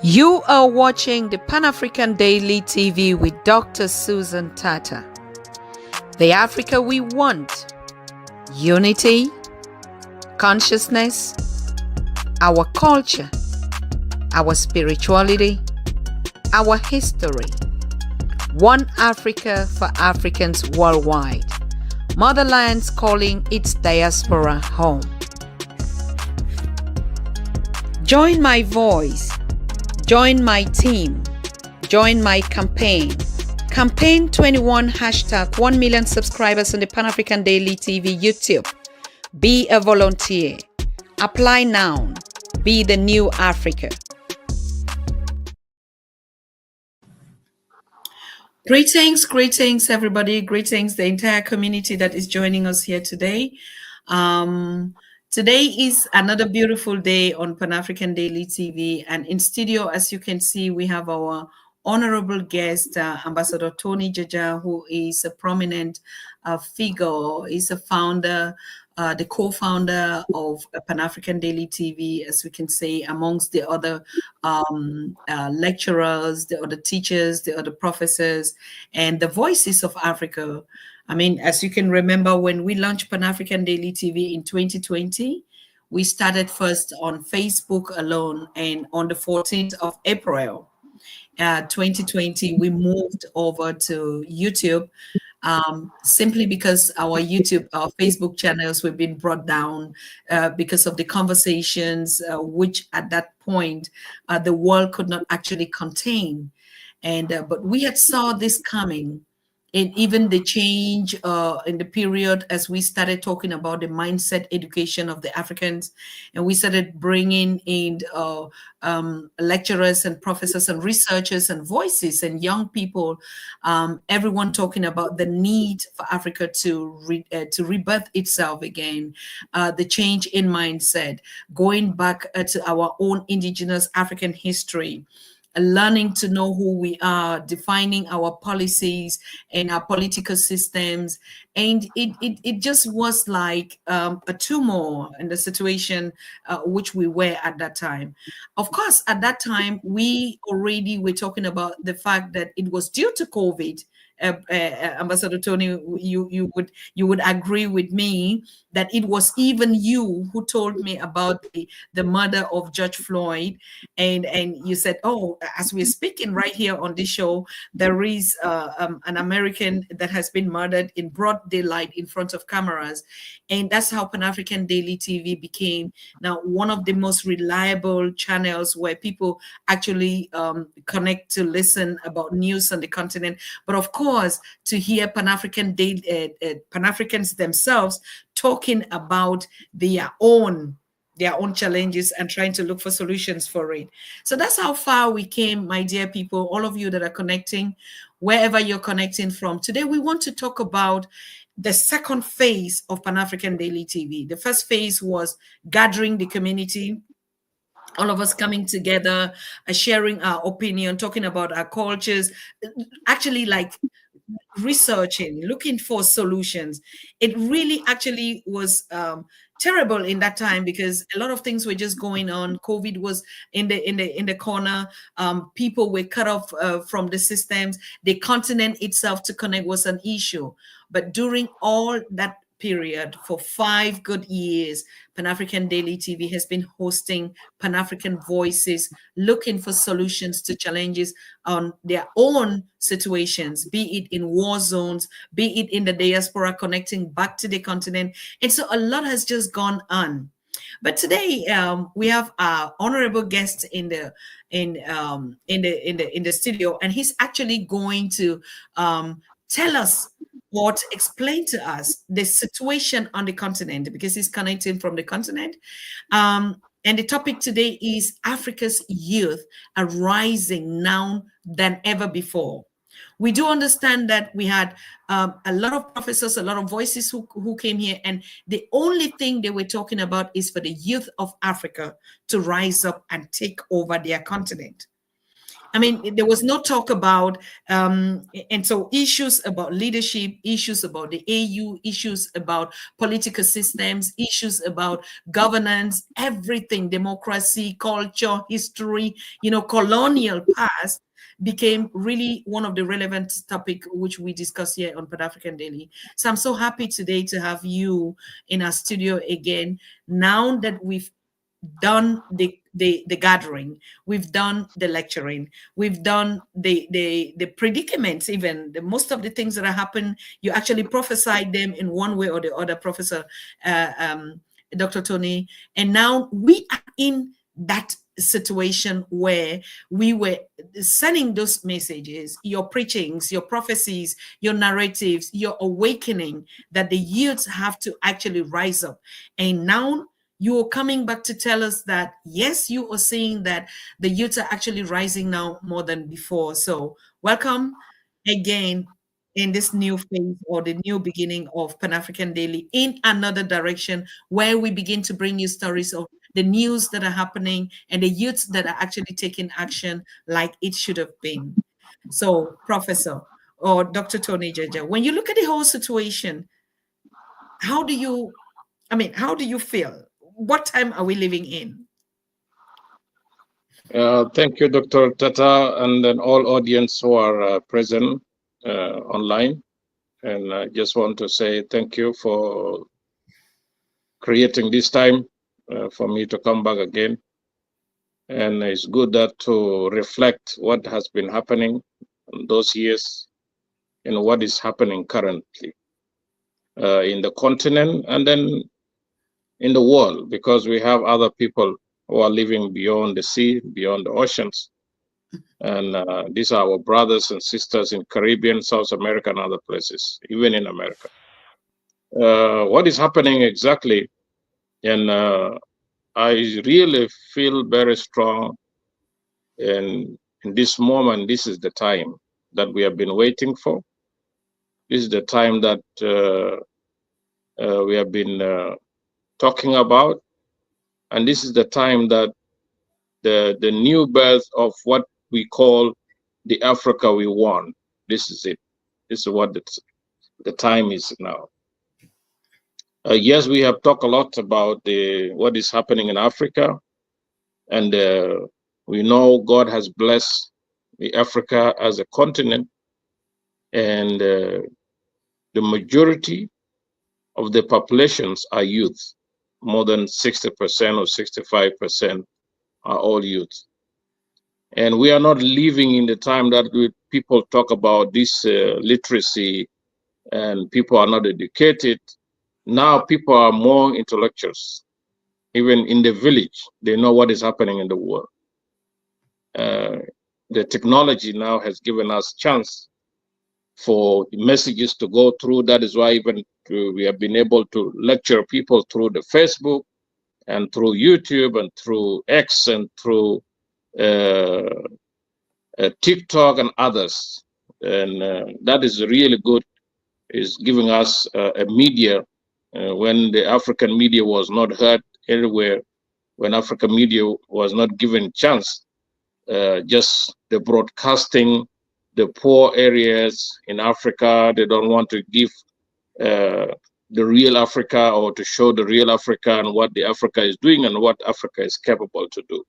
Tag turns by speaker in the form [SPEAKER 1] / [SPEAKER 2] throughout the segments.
[SPEAKER 1] You are watching the Pan-African Daily TV with Dr. Susan Tata. The Africa we want: unity, consciousness, our culture, our spirituality, our history. One Africa for Africans worldwide. Motherland's calling its diaspora home. Join my voice. Join my team. Join my campaign. Campaign 21 hashtag 1 million subscribers on the Pan-African Daily TV YouTube. Be a volunteer. Apply now. Be the new Africa. Greetings, everybody. Greetings, the entire community that is joining us here today. Today is another beautiful day on Pan-African Daily TV, and in studio, as you can see, we have our honorable guest, Ambassador Tony Jaja, who is a prominent figure. He's a founder, the co-founder of Pan-African Daily TV, as we can say, amongst the other lecturers, the other teachers, the other professors, and the voices of Africa. I mean, as you can remember, when we launched Pan-African Daily TV in 2020, we started first on Facebook alone, and on the 14th of April, 2020, we moved over to YouTube, simply because our Facebook channels were being brought down because of the conversations, which at that point, the world could not actually contain. But we had saw this coming. And even the change in the period as we started talking about the mindset education of the Africans, and we started bringing in lecturers and professors and researchers and voices and young people, everyone talking about the need for Africa to rebirth itself again, the change in mindset, going back to our own indigenous African history, learning to know who we are, defining our policies and our political systems. And it just was like a turmoil in the situation which we were at that time. Of course, at that time, we already were talking about the fact that it was due to COVID. Ambassador Tony, you would agree with me that it was even you who told me about the murder of George Floyd, and you said, oh, as we're speaking right here on this show, there is an American that has been murdered in broad daylight in front of cameras. And that's how Pan-African Daily TV became now one of the most reliable channels where people actually connect to listen about news on the continent, but of course to hear Pan-Africans themselves talking about their own challenges and trying to look for solutions for it. So that's how far we came, my dear people, all of you that are connecting, wherever you're connecting from. Today, we want to talk about the second phase of Pan-African Daily TV. The first phase was gathering the community, all of us coming together, sharing our opinion, talking about our cultures, actually like researching, looking for solutions. It really actually was terrible in that time because a lot of things were just going on. COVID was in the corner. People were cut off from the systems. The continent itself to connect was an issue. But during all that period, for 5 good years, Pan-African Daily TV has been hosting Pan-African voices, looking for solutions to challenges on their own situations, be it in war zones, be it in the diaspora, connecting back to the continent. And so a lot has just gone on. But today we have our honorable guest in the studio, and he's actually going to tell us or to explain to us the situation on the continent, because he's connecting from the continent. And the topic today is Africa's youth are rising now than ever before. We do understand that we had a lot of professors, a lot of voices who came here, and the only thing they were talking about is for the youth of Africa to rise up and take over their continent. I mean, there was no talk about, and so issues about leadership, issues about the AU, issues about political systems, issues about governance, everything, democracy, culture, history, colonial past became really one of the relevant topic which we discuss here on Pan African Daily. So I'm so happy today to have you in our studio again. Now that we've done the gathering, we've done the lecturing, we've done the predicaments, even most of the things that are happening, you actually prophesied them in one way or the other, Professor uh, um, Dr. Tony. And now we are in that situation where we were sending those messages, your preachings, your prophecies, your narratives, your awakening, that the youths have to actually rise up. And now you are coming back to tell us that, yes, you are seeing that the youths are actually rising now more than before. So welcome again in this new phase or the new beginning of Pan-African Daily in another direction, where we begin to bring you stories of the news that are happening and the youths that are actually taking action like it should have been. So, Professor or Dr. Tony Jaja, when you look at the whole situation, how do you, how do you feel? What time are we living in?
[SPEAKER 2] Thank you, Dr. Tata, and then all audience who are present online. And I just want to say thank you for creating this time for me to come back again. And it's good that to reflect what has been happening in those years and what is happening currently in the continent and then in the world, because we have other people who are living beyond the sea, beyond the oceans. And these are our brothers and sisters in Caribbean, South America, and other places, even in America. What is happening exactly? And I really feel very strong. And in this moment, this is the time that we have been waiting for. This is the time that we have been talking about. And this is the time that the new birth of what we call the Africa we want. This is it. This is what the time is now. Yes, we have talked a lot about what is happening in Africa, and we know God has blessed the Africa as a continent, and the majority of the populations are youth. More than 60% or 65% are all youth. And we are not living in the time that people talk about this literacy and people are not educated. Now people are more intellectuals. Even in the village, they know what is happening in the world. The technology now has given us chance for messages to go through. That is why even we have been able to lecture people through the Facebook and through YouTube and through X and through TikTok and others. And that is really good. Is giving us a media when the African media was not heard anywhere, when African media was not given chance, just the broadcasting, the poor areas in Africa, they don't want to give the real Africa or to show the real Africa and what the Africa is doing and what Africa is capable to do.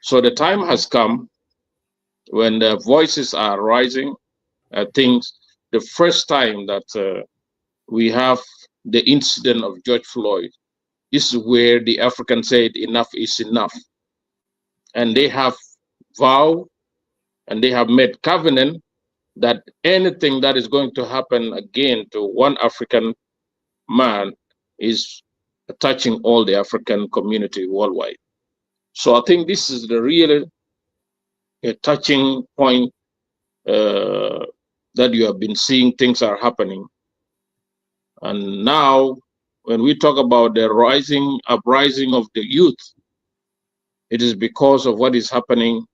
[SPEAKER 2] So the time has come when the voices are rising. I think the first time that we have the incident of George Floyd, this is where the Africans said enough is enough. And they have vowed and they have made covenant that anything that is going to happen again to one African man is touching all the African community worldwide. So I think this is the real touching point that you have been seeing things are happening. And now, when we talk about the uprising of the youth, it is because of what is happening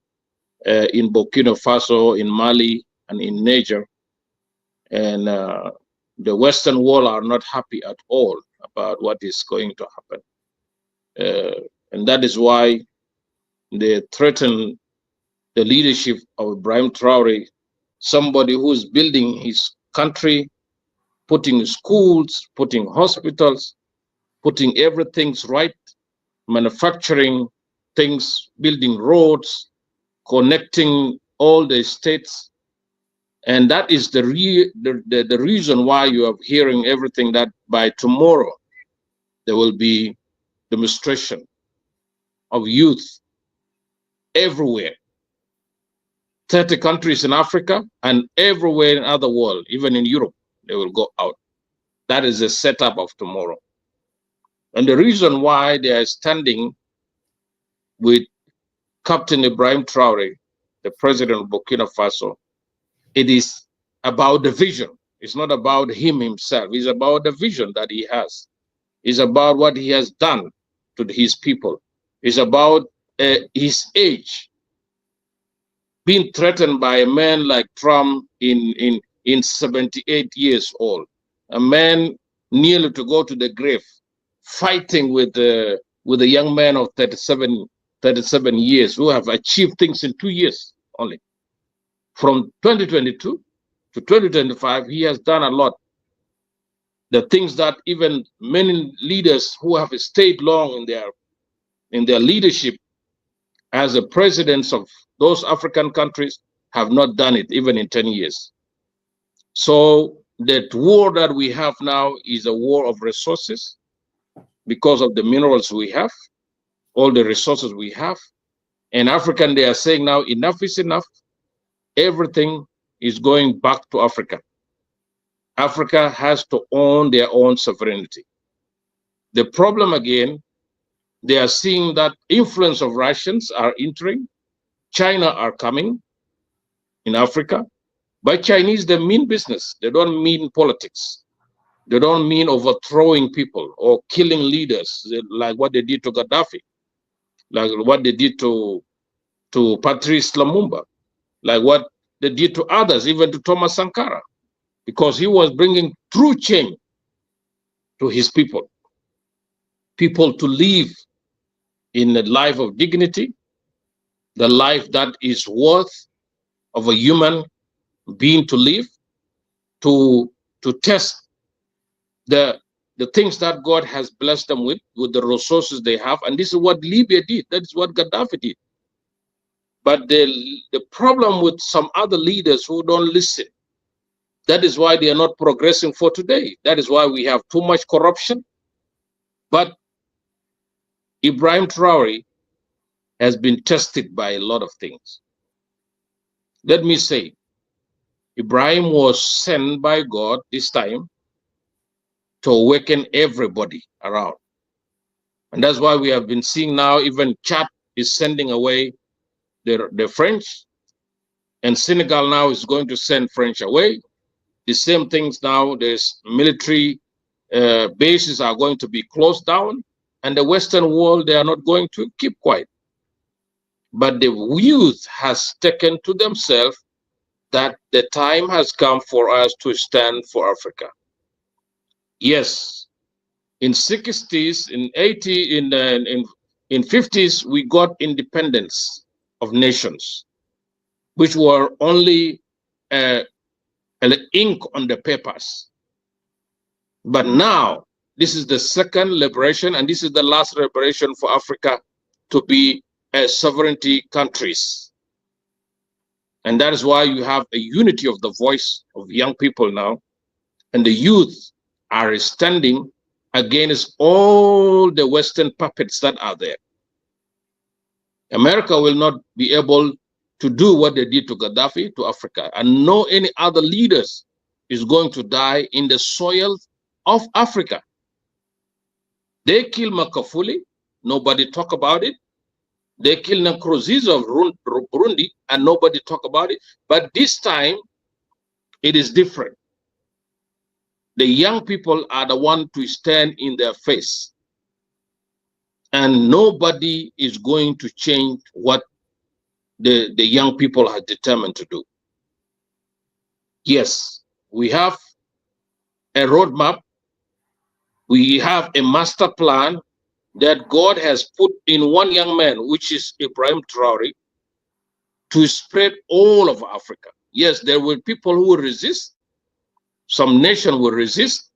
[SPEAKER 2] in Burkina Faso, in Mali, and in Niger. And the Western world are not happy at all about what is going to happen. And that is why they threaten the leadership of Ibrahim Traore, somebody who is building his country, putting schools, putting hospitals, putting everything's right, manufacturing things, building roads, connecting all the states. And that is the reason why you are hearing everything that by tomorrow there will be demonstration of youth everywhere. 30 countries in Africa and everywhere in other world, even in Europe, they will go out. That is the setup of tomorrow. And the reason why they are standing with Captain Ibrahim Traore, the president of Burkina Faso, it is about the vision. It's not about him himself. It's about the vision that he has. It's about what he has done to his people. It's about his age, being threatened by a man like Trump in 78 years old, a man nearly to go to the grave, fighting with a young man of 37 years who have achieved things in 2 years only. From 2022 to 2025, he has done a lot. The things that even many leaders who have stayed long in their leadership as the presidents of those African countries have not done it even in 10 years. So that war that we have now is a war of resources because of the minerals we have, all the resources we have. And African, they are saying now enough is enough. Everything is going back to Africa. Africa has to own their own sovereignty. The problem again, they are seeing that influence of Russians are entering, China are coming in Africa. By Chinese, they mean business. They don't mean politics. They don't mean overthrowing people or killing leaders like what they did to Gaddafi, like what they did to Patrice Lumumba, like what they did to others, even to Thomas Sankara, because he was bringing true change to his people to live in a life of dignity, the life that is worth of a human being to live, to test the things that God has blessed them with the resources they have. And this is what Libya did. That is what Gaddafi did. But the problem with some other leaders who don't listen, that is why they are not progressing for today. That is why we have too much corruption. But Ibrahim Traore has been tested by a lot of things. Let me say, Ibrahim was sent by God this time to awaken everybody around. And that's why we have been seeing now even Chad is sending away the French, and Senegal now is going to send French away. The same things now, there's military bases are going to be closed down, and the Western world, they are not going to keep quiet. But the youth has taken to themselves that the time has come for us to stand for Africa. Yes, in 60s, in 80s, in 50s, we got independence of nations, which were only an ink on the papers. But now, this is the second liberation, and this is the last liberation for Africa to be sovereignty countries. And that is why you have a unity of the voice of young people now, and the youth are standing against all the Western puppets that are there. America will not be able to do what they did to Gaddafi to Africa, and no any other leaders is going to die in the soil of Africa. They kill Makafuli, nobody talk about it. They kill Nkurunziza of Burundi, and nobody talk about it. But this time, it is different. The young people are the one to stand in their face, and nobody is going to change what the young people are determined to do. Yes, we have a roadmap. We have a master plan that God has put in one young man, which is Ibrahim Traore. to spread all of Africa. Yes, there will be people who will resist. Some nation will resist.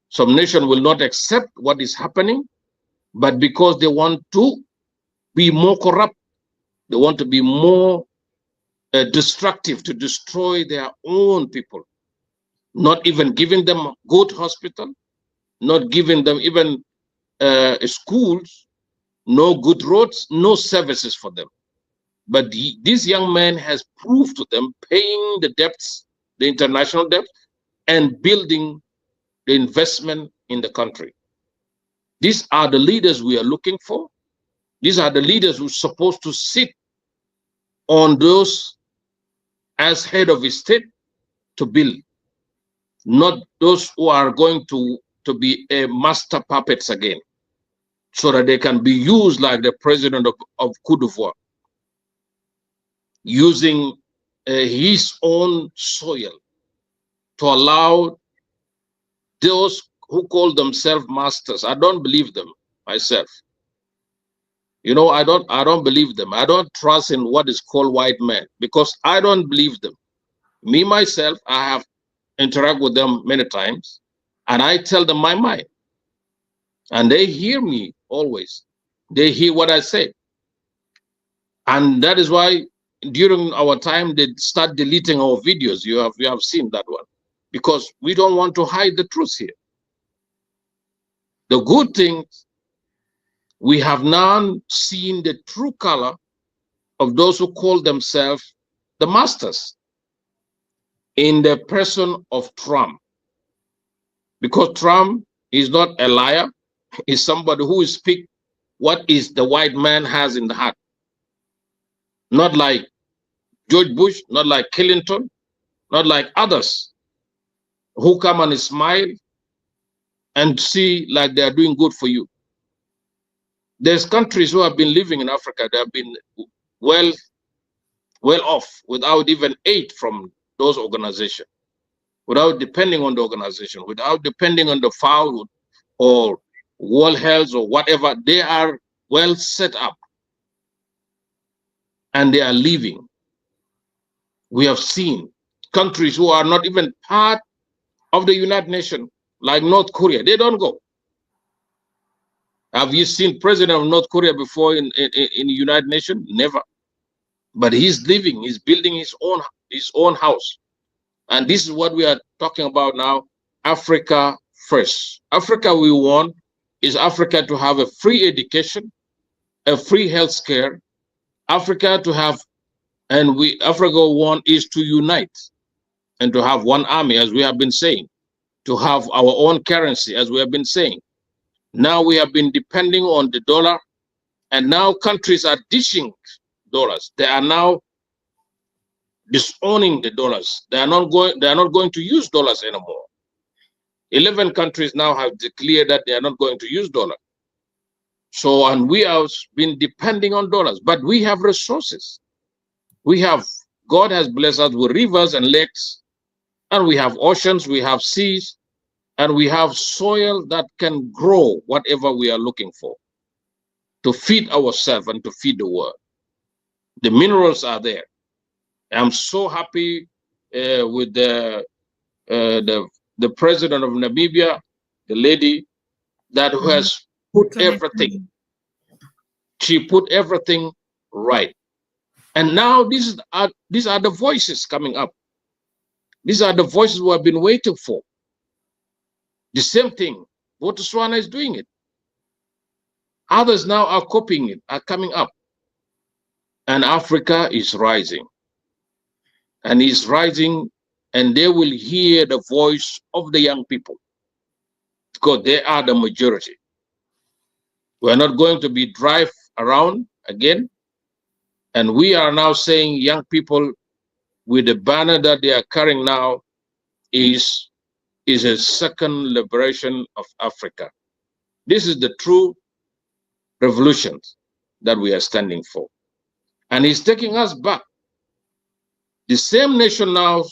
[SPEAKER 2] Some nation will not accept what is happening, but because they want to be more corrupt, they want to be more destructive, to destroy their own people, not even giving them good hospital, not giving them even schools, no good roads, no services for them. But this young man has proved to them, paying the debts, the international debt, and building the investment in the country. These are the leaders we are looking for. These are the leaders who are supposed to sit on those as head of a state to build, not those who are going to be a master puppets again, so that they can be used like the president of Cote d'Ivoire, using his own soil to allow those who call themselves masters. I don't believe them myself. You know, I don't believe them. I don't trust in what is called white men, because I don't believe them. Me, myself, I have interacted with them many times, and I tell them my mind. And they hear me always. They hear what I say. And that is why during our time, they start deleting our videos. You have seen that one. Because we don't want to hide the truth here. The good thing, we have now seen the true color of those who call themselves the masters in the person of Trump. Because Trump is not a liar, he's somebody who speaks what is the white man has in the heart. Not like George Bush, not like Clinton, not like others who come and smile and see like they are doing good for you. There's countries who have been living in Africa, they have been well off without even aid from those organizations, without depending on the organization, without depending on the FAO or World Health or whatever. They are well set up and they are living. We have seen countries who are not even part of the United Nations, like North Korea, they don't go. Have you seen President of North Korea before in the United Nations? Never. But he's living, he's building his own house. And this is what we are talking about now. Africa first. Africa we want is Africa to have a free education, a free health care. Africa to have, and Africa want is to unite and to have one army, as we have been saying, to have our own currency, as we have been saying. Now we have been depending on the dollar, and now countries are ditching dollars. They are now disowning the dollars. They are not going to use dollars anymore. 11 countries now have declared that they are not going to use dollar. So, and we have been depending on dollars, but we have resources. God has blessed us with rivers and lakes, and we have oceans, we have seas, and we have soil that can grow whatever we are looking for to feed ourselves and to feed the world. The minerals are there. I'm so happy with the president of Namibia, the lady that who has put everything. She put everything right. And now these are the voices coming up. These are the voices we have been waiting for. The same thing, Botswana is doing it. Others now are copying it, are coming up. And Africa is rising. And is rising, and they will hear the voice of the young people, because they are the majority. We're not going to be drive around again. And we are now saying young people with the banner that they are carrying now is a second liberation of Africa. This is the true revolution that we are standing for. And it's taking us back. The same nation now,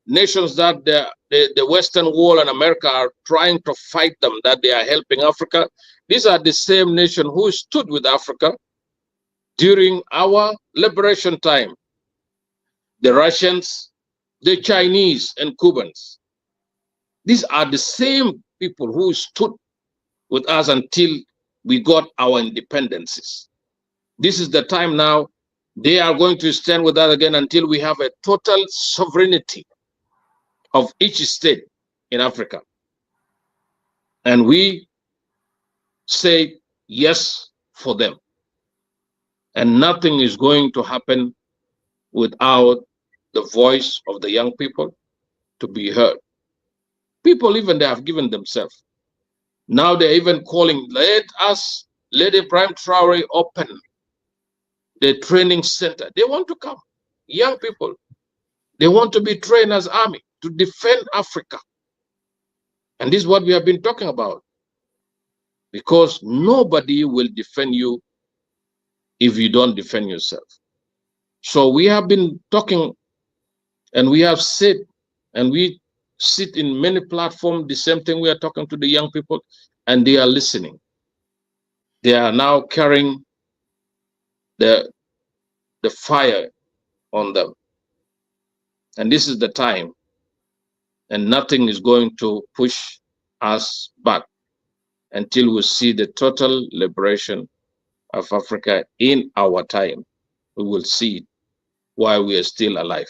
[SPEAKER 2] nations that the Western world and America are trying to fight them, that they are helping Africa. These are the same nation who stood with Africa during our liberation time. the Russians, the Chinese, and Cubans. These are the same people who stood with us until we got our independences. This is the time now they are going to stand with us again until we have a total sovereignty of each state in Africa. And we say yes for them. And nothing is going to happen without the voice of the young people to be heard. People even they have given themselves. Now they're even calling, let Ibrahim Traore open the training center. They want to come. Young people, they want to be trained as army to defend Africa. And this is what we have been talking about. Because nobody will defend you if you don't defend yourself. So we have been talking and we have said, and we sit in many platforms, the same thing we are talking to the young people, and they are listening. They are now carrying the fire on them. And this is the time, and nothing is going to push us back until we see the total liberation of Africa in our time. We will see why we are still alive.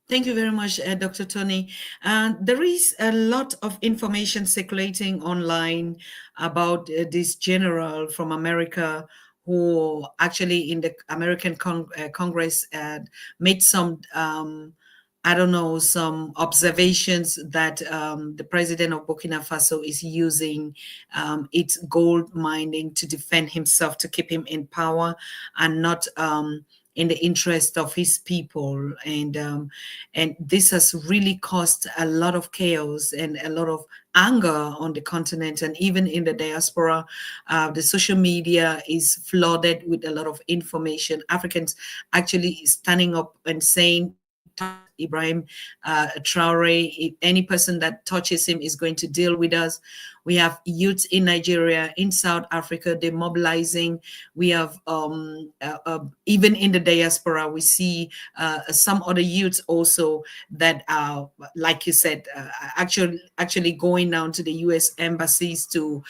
[SPEAKER 1] Thank you very much, Dr. Tony. There is a lot of information circulating online about this general from America who actually in the American Congress made some, I don't know, some observations that the president of Burkina Faso is using its gold mining to defend himself, to keep him in power, and not in the interest of his people, and this has really caused a lot of chaos and a lot of anger on the continent and even in the diaspora. The social media is flooded with a lot of information. Africans actually standing up and saying, Ibrahim Traore, if any person that touches him is going to deal with us. We have youths in Nigeria, in South Africa, they're mobilizing. We have even in the diaspora, we see some other youths also that are, like you said, actually going down to the U.S. embassies to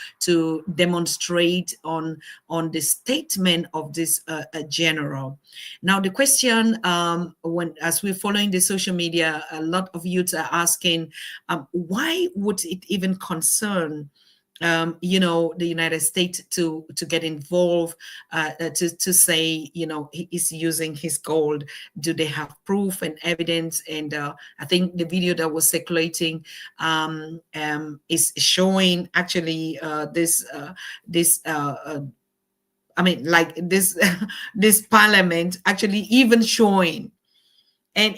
[SPEAKER 1] demonstrate on the statement of this general. Now, the question, as we're following the social media, a lot of youths are asking, why would it even concern the United States to get involved, to say, he is using his gold? Do they have proof and evidence? And I think the video that was circulating is showing actually this I mean, like this this parliament actually even showing and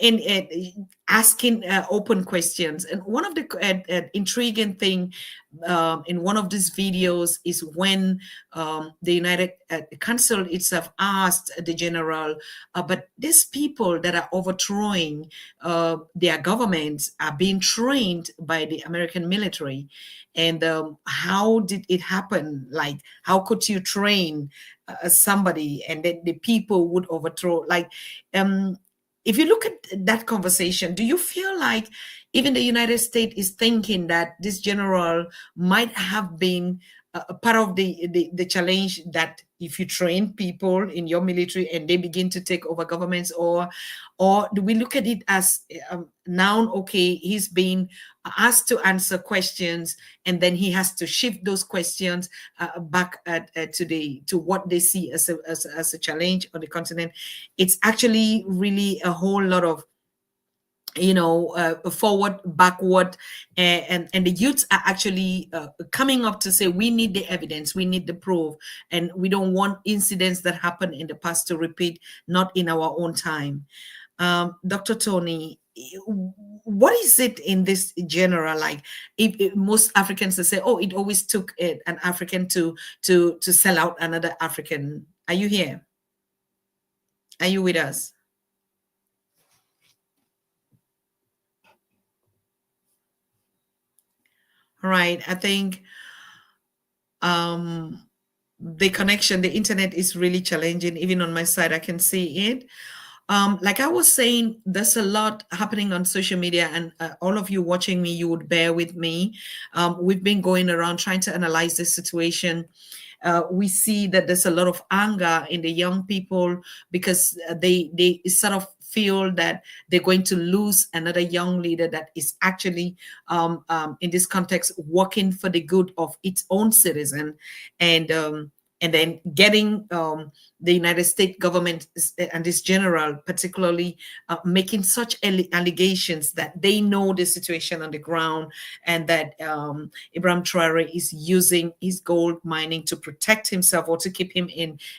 [SPEAKER 1] asking open questions. And one of the intriguing thing in one of these videos is when the United Council itself asked the general, but these people that are overthrowing their governments are being trained by the American military. And how did it happen? Like, how could you train somebody and then the people would overthrow? Like, if you look at that conversation, do you feel like even the United States is thinking that this general might have been a part of the challenge, that if you train people in your military and they begin to take over governments, or do we look at it as now, okay, he's being asked to answer questions and then he has to shift those questions back to what they see as a challenge on the continent? It's actually really a whole lot of forward, backward, and the youths are actually coming up to say, we need the evidence, we need the proof, and we don't want incidents that happened in the past to repeat, not in our own time. Dr. Tony, what is it in this general? Like, if most Africans say, oh, it always took an African to sell out another African. Are you here? Are you with us? Right. I think the connection, the internet is really challenging. Even on my side, I can see it. Like I was saying, there's a lot happening on social media, and all of you watching me, you would bear with me. We've been going around trying to analyze the situation. We see that there's a lot of anger in the young people because they sort of feel that they're going to lose another young leader that is actually in this context working for the good of its own citizen, and and then getting the United States government and this general, particularly, making such allegations that they know the situation on the ground, and that Ibrahim Traore is using his gold mining to protect himself or to keep him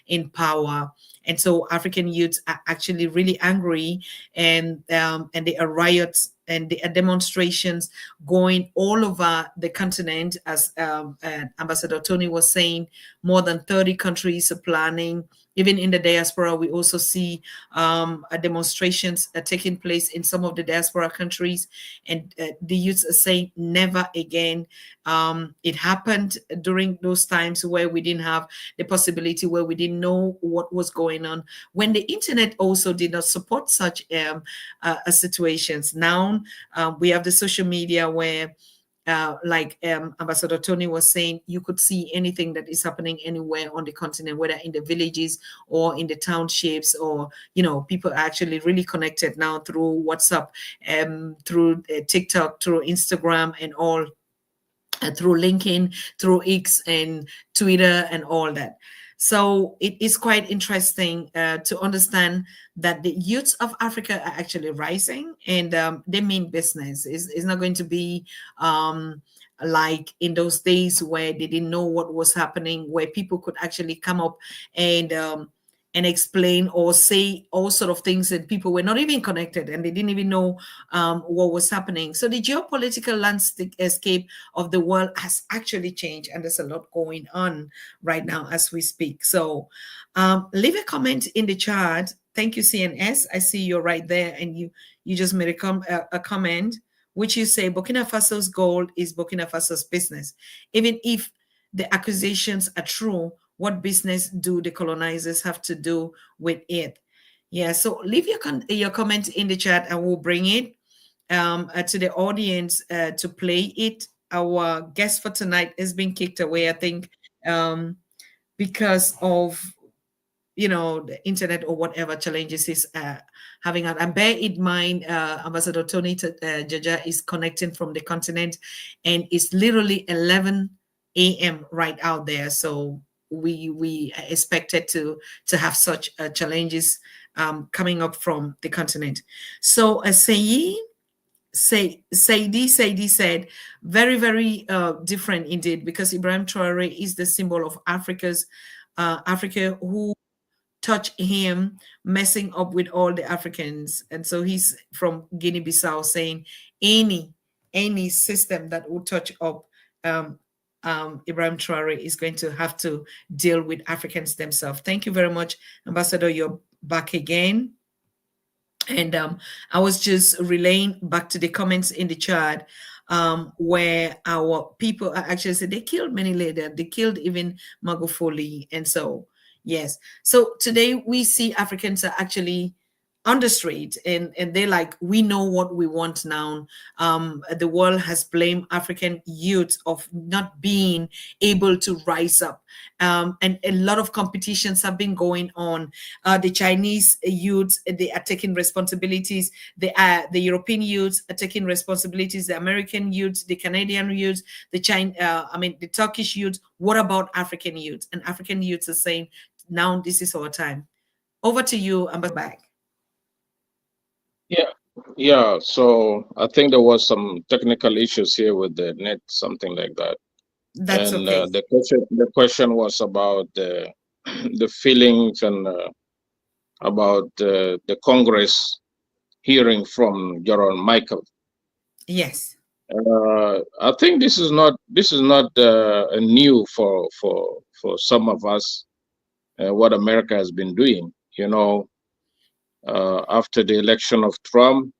[SPEAKER 1] in power. And so African youths are actually really angry, and there are riots and the demonstrations going all over the continent, as Ambassador Tony was saying. More than 30 countries are planning. Even in the diaspora, we also see demonstrations taking place in some of the diaspora countries, and the youths are saying never again. It happened during those times where we didn't have the possibility, where we didn't know what was going on, when the internet also did not support such situations. Now we have the social media where like Ambassador Tony was saying, you could see anything that is happening anywhere on the continent, whether in the villages or in the townships, or, people are actually really connected now through WhatsApp, through TikTok, through Instagram, and all, through LinkedIn, through X and Twitter and all that. So it is quite interesting to understand that the youths of Africa are actually rising, and they mean business. It's not going to be like in those days where they didn't know what was happening, where people could actually come up and explain or say all sort of things, and people were not even connected and they didn't even know what was happening. So the geopolitical landscape of the world has actually changed, and there's a lot going on right now as we speak. So leave a comment in the chat. Thank you, CNS. I see you're right there, and you just made a comment, which you say Burkina Faso's gold is Burkina Faso's business. Even if the accusations are true, what business do the colonizers have to do with it? Yeah, so leave your comment in the chat, and we'll bring it to the audience to play it. Our guest for tonight has been kicked away, I think, because of the internet or whatever challenges he's having out. And bear in mind, Ambassador Tony Jaja is connecting from the continent, and it's literally 11 a.m. right out there. So we expected to have such challenges coming up from the continent. So Saidi said, very, very different indeed, because Ibrahim Traore is the symbol of Africa, who touch him messing up with all the Africans. And so he's from Guinea-Bissau, saying any system that will touch up Ibrahim Traore is going to have to deal with Africans themselves. Thank you very much, Ambassador. You're back again. And I was just relaying back to the comments in the chat, where our people are actually said they killed many later. They killed even Magufuli. And so, yes. So today we see Africans are actually on the street, and they're like, we know what we want now. The world has blamed African youth of not being able to rise up, and a lot of competitions have been going on. The Chinese youths, they are taking responsibilities. The European youths are taking responsibilities. The American youths, the Canadian youths, the Turkish youths. What about African youths? And African youths are saying, now this is our time. Over to you, Ambassador. Back.
[SPEAKER 2] Yeah. So I think there was some technical issues here with the net, something like that.
[SPEAKER 1] That's
[SPEAKER 2] and
[SPEAKER 1] okay.
[SPEAKER 2] the question was about the the feelings and about the Congress hearing from General Michael.
[SPEAKER 1] Yes.
[SPEAKER 2] I think this is not a new for some of us, what America has been doing. After the election of Trump,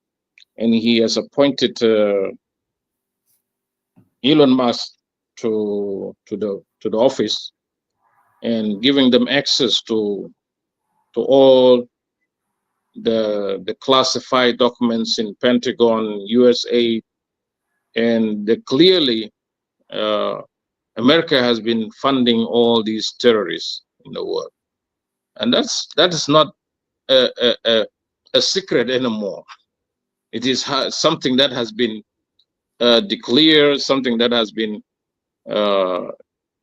[SPEAKER 2] and he has appointed Elon Musk to the office, and giving them access to all the classified documents in Pentagon, USA, and clearly America has been funding all these terrorists in the world, and that is not a, a secret anymore. It is something that has been declared, something that has been uh,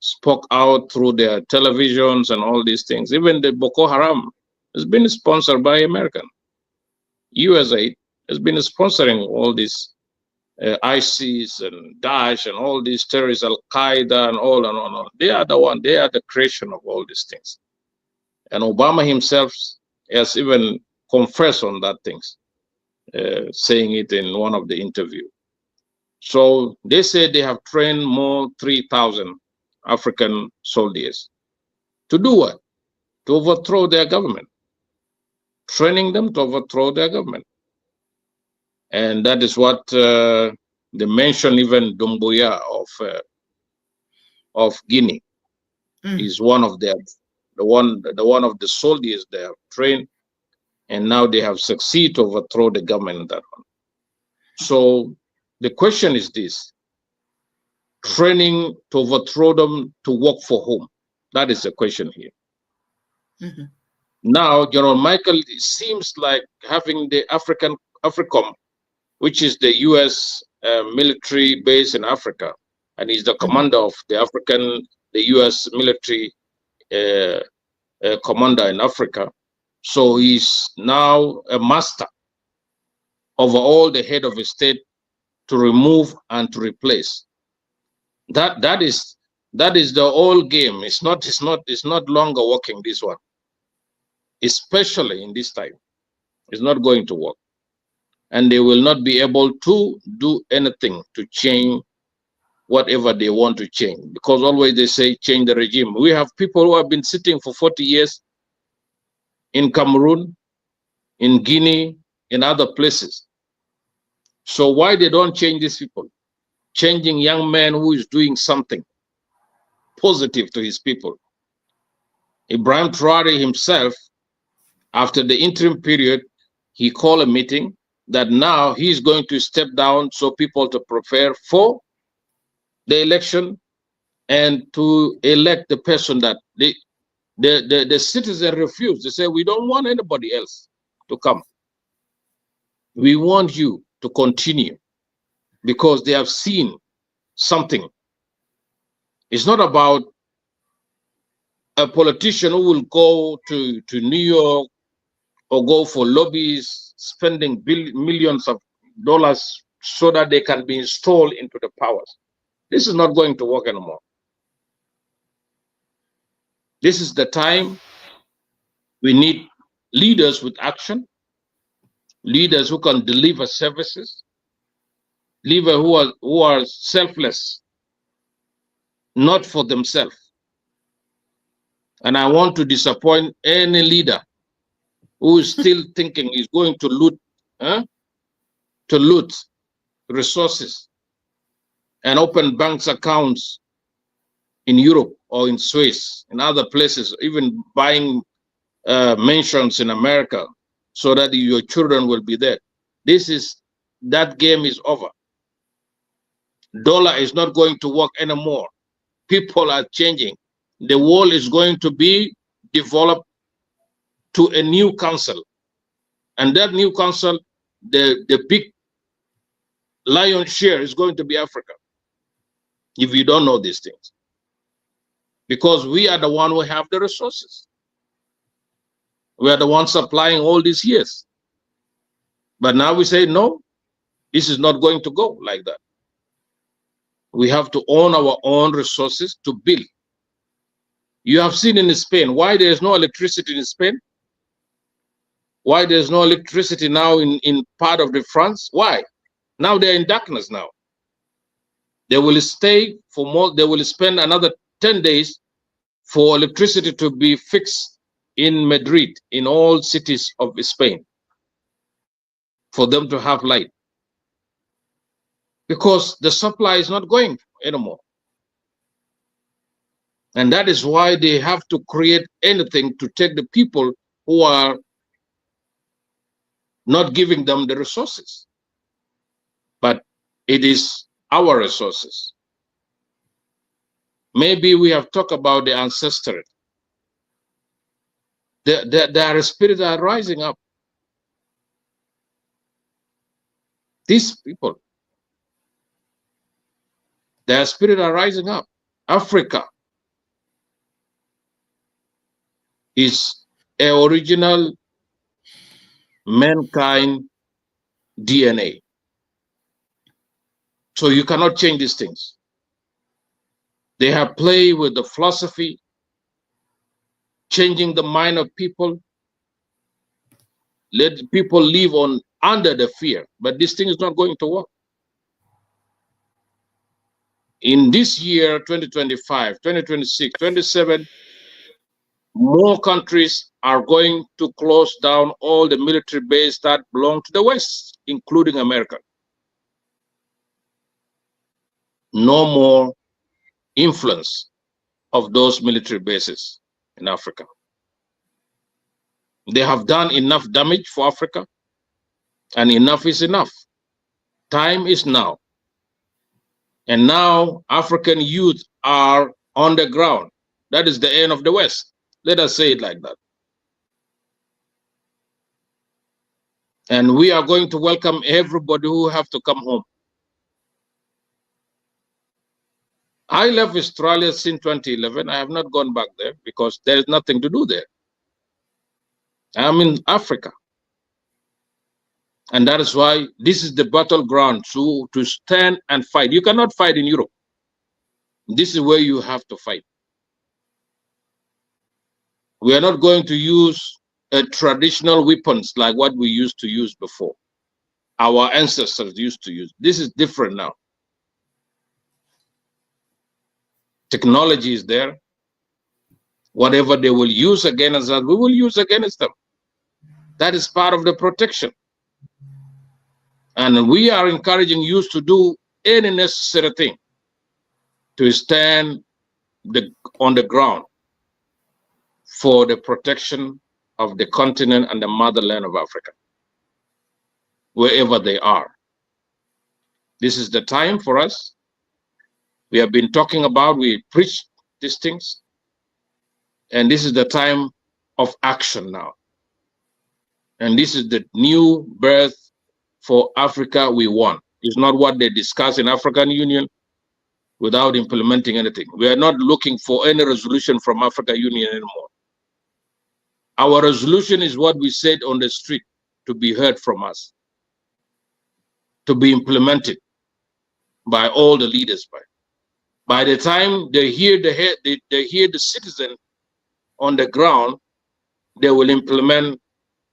[SPEAKER 2] spoke out through their televisions and all these things. Even the Boko Haram has been sponsored by American. USA has been sponsoring all these ISIS and Daesh and all these terrorists, Al Qaeda and all and all. They are the one. They are the creation of all these things. And Obama himself has even confessed on that things, saying it in one of the interviews. So they say they have trained more 3,000 African soldiers to do what? To overthrow their government, training them to overthrow their government. And that is what they mention. Even Dumbuya of Guinea is one of their the one of the soldiers they have trained, and now they have succeeded to overthrow the government in that one. So the question is this: training to overthrow them to work for whom? That is the question here.
[SPEAKER 1] Mm-hmm.
[SPEAKER 2] Now, General Michael, it seems like having the AFRICOM, which is the U.S. Military base in Africa, and he's the commander of the U.S. military commander in Africa. So he's now a master over all the head of a state to remove and to replace. That is the whole game. It's not longer working, this one, especially in this time. It's not going to work, and they will not be able to do anything to change whatever they want to change, because always they say change the regime. We have people who have been sitting for 40 years in Cameroon, in Guinea, in other places. So why they don't change these people? Changing young man who is doing something positive to his people. Ibrahim Traore himself, after the interim period, he called a meeting that now he's going to step down so people to prepare for the election and to elect the person that the citizen refused. They say, we don't want anybody else to come. We want you to continue, because they have seen something. It's not about a politician who will go to New York or go for lobbies, spending millions of dollars so that they can be installed into the powers. This is not going to work anymore. This is the time we need leaders with action, leaders who can deliver services, leaders who are selfless, not for themselves. And I want to disappoint any leader who is still thinking he's going to loot resources and open banks accounts in Europe or in Swiss, in other places, even buying mansions in America so that your children will be there. That game is over. Dollar is not going to work anymore. People are changing. The world is going to be developed to a new council. And that new council, the big lion's share is going to be Africa, if you don't know these things. Because we are the one who have the resources. We are the ones supplying all these years. But now we say, no, this is not going to go like that. We have to own our own resources to build. You have seen in Spain why there is no electricity in Spain. Why there's no electricity now in part of the France? Why? Now they're in darkness now. They will stay for more, they will spend another 10 days for electricity to be fixed in Madrid, in all cities of Spain, for them to have light. Because the supply is not going anymore. And that is why they have to create anything to take the people who are not giving them the resources. But it is our resources. Maybe we have talked about the ancestry. Their spirits are rising up. These people, their spirits are rising up. Africa is an original mankind DNA. So you cannot change these things. They have played with the philosophy, changing the mind of people, let people live on under the fear. But this thing is not going to work. In this year, 2025, 2026, 27, more countries are going to close down all the military bases that belong to the West, including America. No more influence of those military bases in Africa. They have done enough damage for Africa, and enough is enough. Time is now. And now African youth are on the ground. That is the end of the West. Let us say it like that. And we are going to welcome everybody who have to come home. I left Australia since 2011. I have not gone back there because there is nothing to do there. I'm in Africa. And that is why this is the battleground to stand and fight. You cannot fight in Europe. This is where you have to fight. We are not going to use traditional weapons like what we used to use before. Our ancestors used to use. This is different now. Technology is there. Whatever they will use against us, we will use against them. That is part of the protection. And we are encouraging youth to do any necessary thing to stand on the ground for the protection of the continent and the motherland of Africa, wherever they are. This is the time for us. We have been talking about, we preach these things, and this is the time of action now. And this is the new birth for Africa we want. It's not what they discuss in African Union without implementing anything. We are not looking for any resolution from African Union anymore. Our resolution is what we said on the street to be heard from us, to be implemented by all the leaders. By the time they hear the citizen on the ground, they will implement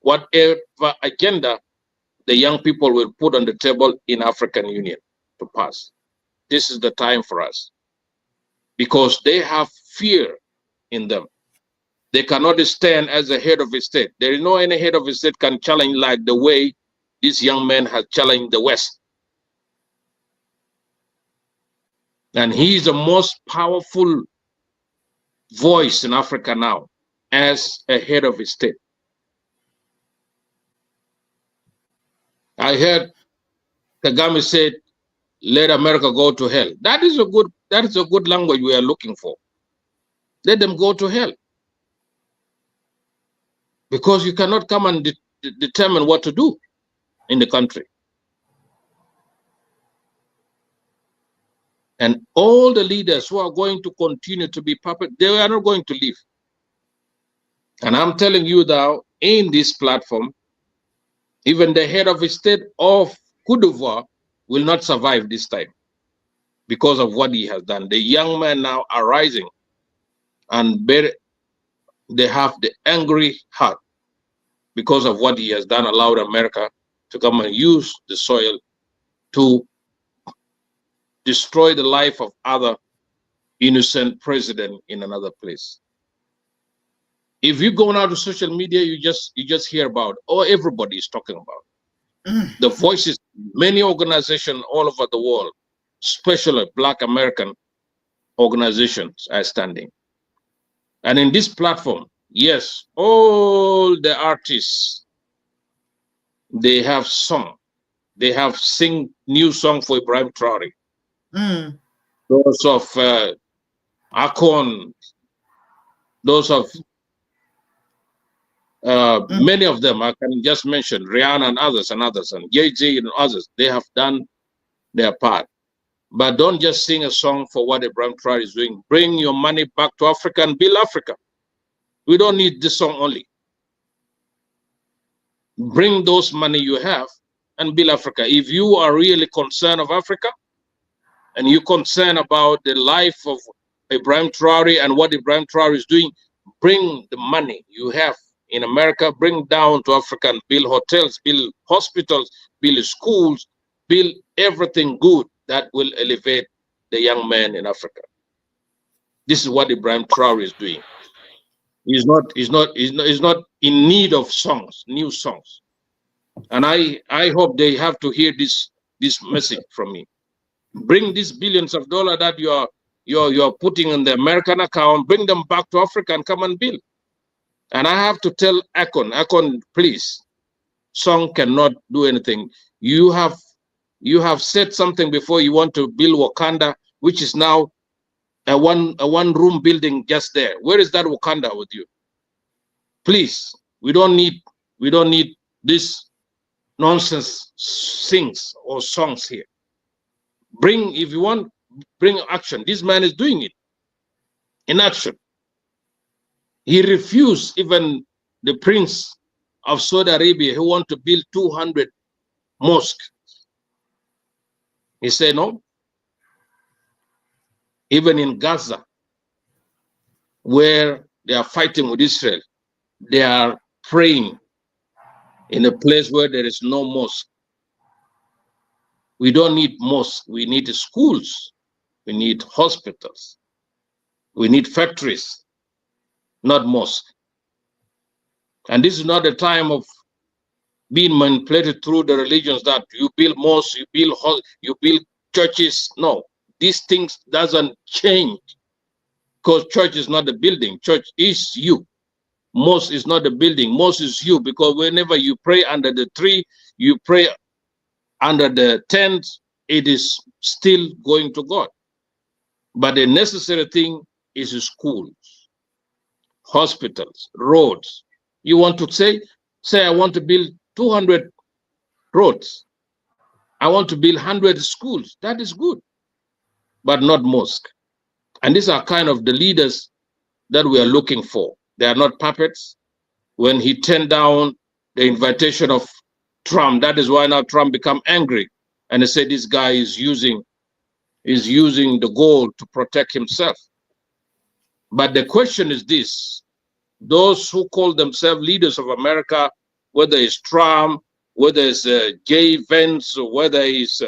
[SPEAKER 2] whatever agenda the young people will put on the table in African Union to pass. This is the time for us because they have fear in them. They cannot stand as a head of a state. There is no any head of a state can challenge like the way this young man has challenged the West. And he is the most powerful voice in Africa now as a head of a state. I heard Kagame said, let America go to hell. That is a good language we are looking for. Let them go to hell. Because you cannot come and determine what to do in the country. And all the leaders who are going to continue to be puppet, they are not going to leave. And I'm telling you now, in this platform, even the head of the state of Cote d'Ivoire will not survive this time because of what he has done. The young men now are rising and they have the angry heart because of what he has done, allowed America to come and use the soil to destroy the life of other innocent president in another place. If you go now to social media, you just hear about, oh, everybody is talking about. The voices, many organizations all over the world, especially Black American organizations are standing. And in this platform, yes, all the artists, they have sung. They have sing new song for Ibrahim Traore. Those of Akon, those of many of them, I can just mention Rihanna and others, and Jay-Z and others. They have done their part. But don't just sing a song for what Ibrahim Traore is doing. Bring your money back to Africa and build Africa. We don't need this song only. Bring those money you have and build Africa. If you are really concerned of Africa and you're concerned about the life of Ibrahim Traore and what Ibrahim Traore is doing, bring the money you have in America, bring down to Africa and build hotels, build hospitals, build schools, build everything good that will elevate the young man in Africa. This is what Ibrahim Traore is doing. He's not in need of songs, new songs. And I hope they have to hear this message from me. Bring these billions of dollars that you're putting in the American account, bring them back to Africa and come and build. And I have to tell Akon, please, song cannot do anything. You have said something before. You want to build Wakanda, which is now a one room building just there. Where is that Wakanda with you? Please, we don't need this nonsense things or songs here. Bring, if you want, bring action. This man is doing it in action. He refused even the prince of Saudi Arabia who want to build 200 mosques. He said no. Even in Gaza, where they are fighting with Israel, they are praying in a place where there is no mosque. We don't need mosques. We need schools. We need hospitals. We need factories, not mosques. And this is not a time of being manipulated through the religions that you build mosques, you build churches. No, these things doesn't change, because church is not a building. Church is you. Mosque is not a building. Mosque is you, because whenever you pray under the tree, you pray under the tent, it is still going to God. But the necessary thing is schools, hospitals, roads. You want to say I want to build 200 roads. I want to build 100 schools. That is good, but not mosque. And these are kind of the leaders that we are looking for. They are not puppets. When he turned down the invitation of Trump, that is why now Trump become angry, and he said this guy is using the gold to protect himself. But the question is this: those who call themselves leaders of America, whether it's Trump, whether it's Jay Vance, or whether it's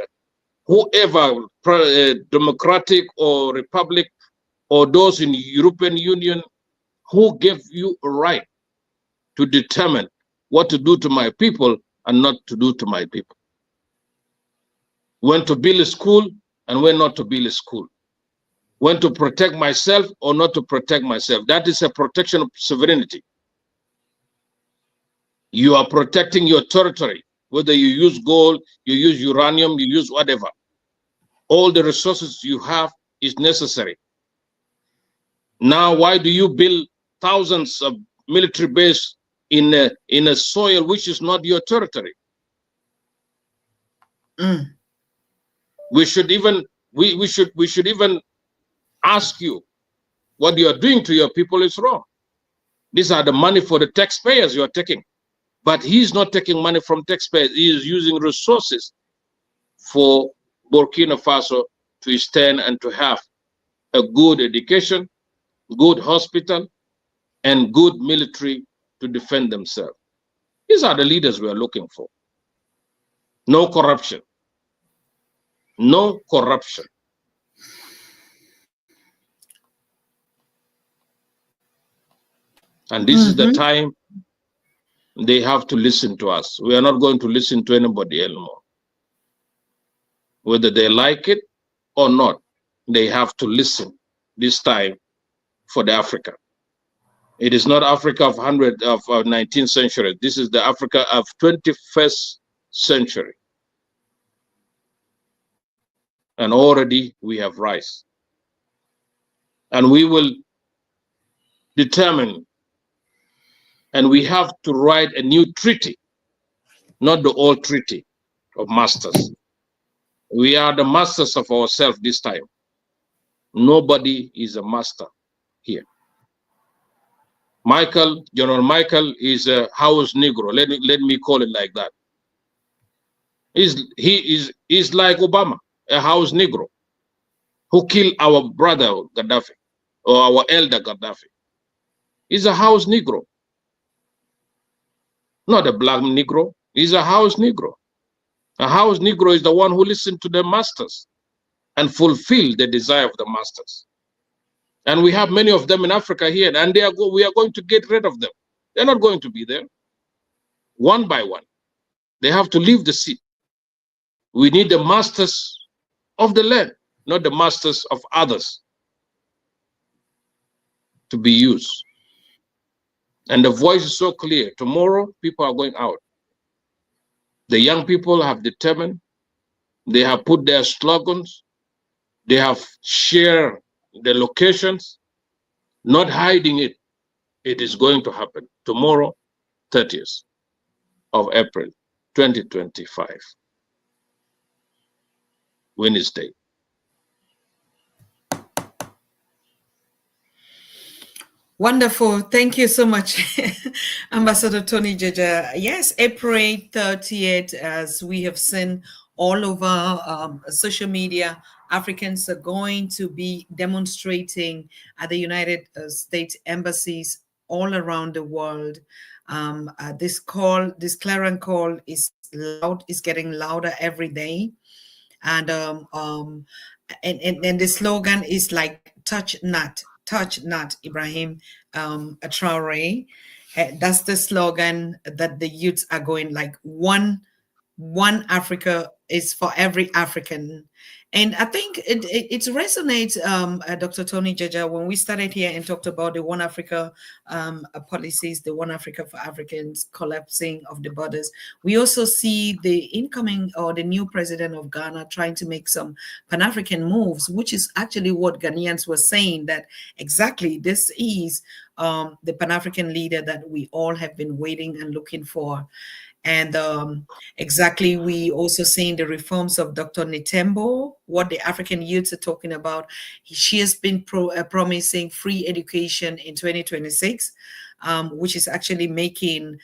[SPEAKER 2] whoever, Democratic or Republic, or those in the European Union, who gave you a right to determine what to do to my people and not to do to my people? When to build a school and when not to build a school? When to protect myself or not to protect myself? That is a protection of sovereignty. You are protecting your territory, whether you use gold, you use uranium, you use whatever. All the resources you have is necessary. Now, why do you build thousands of military bases in a soil which is not your territory? We should even ask you, what you are doing to your people is wrong. These are the money for the taxpayers you are taking. But he's not taking money from taxpayers. He is using resources for Burkina Faso to stand and to have a good education, good hospital, and good military to defend themselves. These are the leaders we are looking for. No corruption. No corruption. And this is the time they have to listen to us. We are not going to listen to anybody anymore. Whether they like it or not, they have to listen this time for the Africa. It is not Africa of 19th century. This is the Africa of 21st century. And already we have rise. And we will determine, and we have to write a new treaty, not the old treaty of masters. We are the masters of ourselves this time. Nobody is a master here. General Michael is a house Negro. Let me call it like that. He is like Obama, a house Negro, who killed our brother Gaddafi, or our elder Gaddafi. He's a house Negro, not a black Negro. He's a house Negro. A house Negro is the one who listens to the masters and fulfill the desire of the masters. And we have many of them in Africa here, and we are going to get rid of them. They're not going to be there. One by one, they have to leave the seat. We need the masters of the land, not the masters of others, to be used. And the voice is so clear. Tomorrow, people are going out. The young people have determined. They have put their slogans. They have shared the locations, not hiding it. It is going to happen tomorrow, 30th of April, 2025, Wednesday.
[SPEAKER 1] Wonderful. Thank you so much, Ambassador Tony Jaja. Yes, April 30th, as we have seen all over social media, Africans are going to be demonstrating at the United States embassies all around the world. This clarion call is loud, is getting louder every day. And the slogan is like touch not Ibrahim Traore. That's the slogan that the youths are going, like one Africa is for every African. And I think it resonates, Dr. Tony Jaja, when we started here and talked about the One Africa policies, the One Africa for Africans, collapsing of the borders. We also see the incoming or the new president of Ghana trying to make some Pan-African moves, which is actually what Ghanaians were saying, that exactly this is the Pan-African leader that we all have been waiting and looking for. And exactly, we also seeing the reforms of Dr. Nitembo, what the African youths are talking about. She has been promising free education in 2026, which is actually making,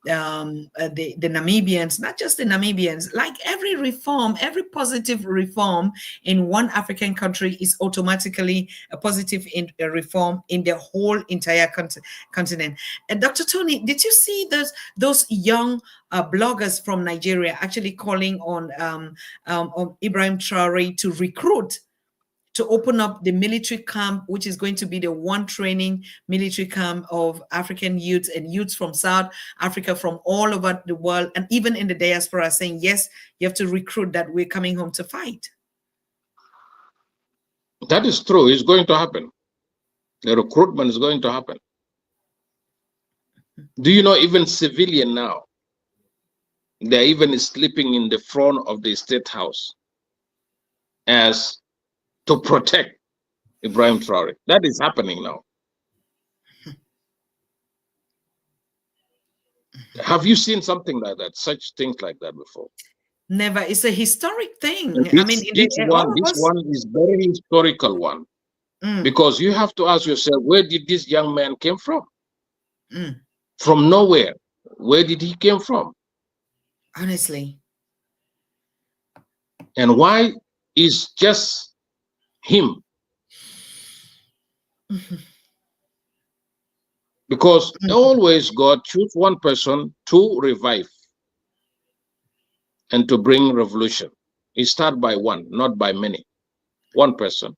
[SPEAKER 1] the Namibians, not just the Namibians, like every reform, every positive reform in one African country is automatically a positive reform in the whole entire continent. Dr. Tony, did you see those young bloggers from Nigeria actually calling on Ibrahim Traore to recruit, to open up the military camp, which is going to be the one training military camp of African youths and youths from South Africa, from all over the world, and even in the diaspora, saying, yes, you have to recruit, that we're coming home to fight?
[SPEAKER 2] That is true. It's going to happen. The recruitment is going to happen. Do you know, even civilian now, they're even sleeping in the front of the State House as to protect Ibrahim Traore. That is happening now. Have you seen something like that, such things like that before?
[SPEAKER 1] Never. It's a historic thing.
[SPEAKER 2] This one is very historical one, because you have to ask yourself, where did this young man came from? From nowhere. Where did he came from?
[SPEAKER 1] Honestly.
[SPEAKER 2] And why is just him? Because always God choose one person to revive and to bring revolution. He start by one, not by many. One person.